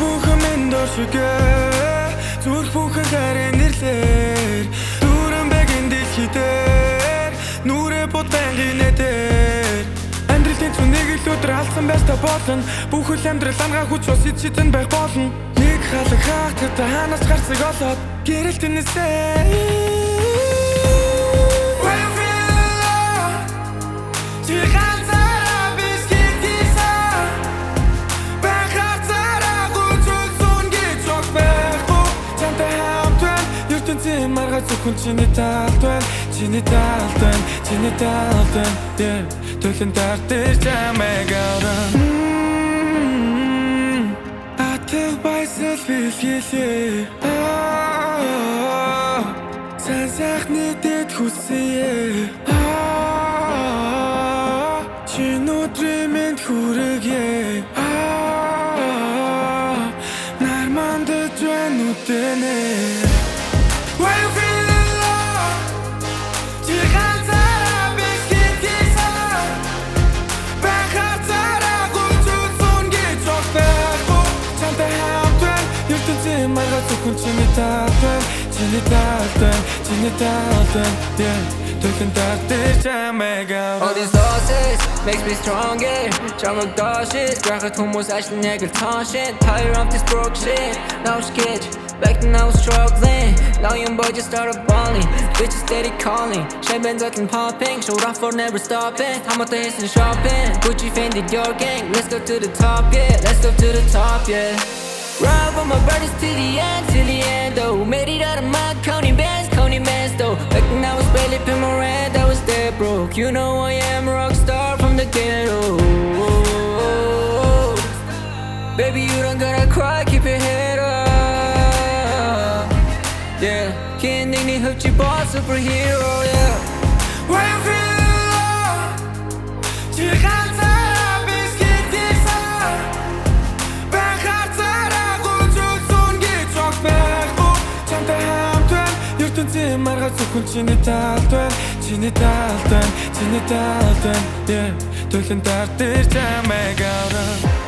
бүхэн минь дуршигээ зүрх бүхэн харин нэрлэр дүүрэн бэгэн дэлхийдээр нүрэ бод байнгын нэтээр амьдралын цүн нэг л өдөр алдсан байж та болно бүхэл амьдрал ангаа хүч ус эцэдэн байх болно нэг халах хаах та ханаас гарцыг олоод гэрэлтэнээсээ маргаж зөвхөн чиний талд байна чиний талд байна yeah төлөн тартэр чамайг аврам атер байсэл билээ сан сайхны дэд хүсье чинүдримэнд хүрээе нармандж байна үтэнэ Чиний талд yeah төлөн тартэр чамайг аврам All these losses makes me stronger Чамайг дошит грахад хүмүүс ажлын яг л тоншин Tired of this broke shit No sketch Back then I was struggling Now young boy just started balling Bitches steady calling Chain bands looking popping Show Rafor never stopping I'm out there hitting shopping Gucci Fendi Dior gang Let's go to the top yeah Let's go to the top yeah Ride with my brothers till the end though Made it out of my county bands though Back when I was barely paying my rent I was dead broke You know I am a rock star from the ghetto Baby you don't gotta cry, keep your head up Yeah, can't think they helped you boss superhero yeah Where you feel маргаж зөвхөн чиний талд байна yeah төлөн тартэр чамайг аврам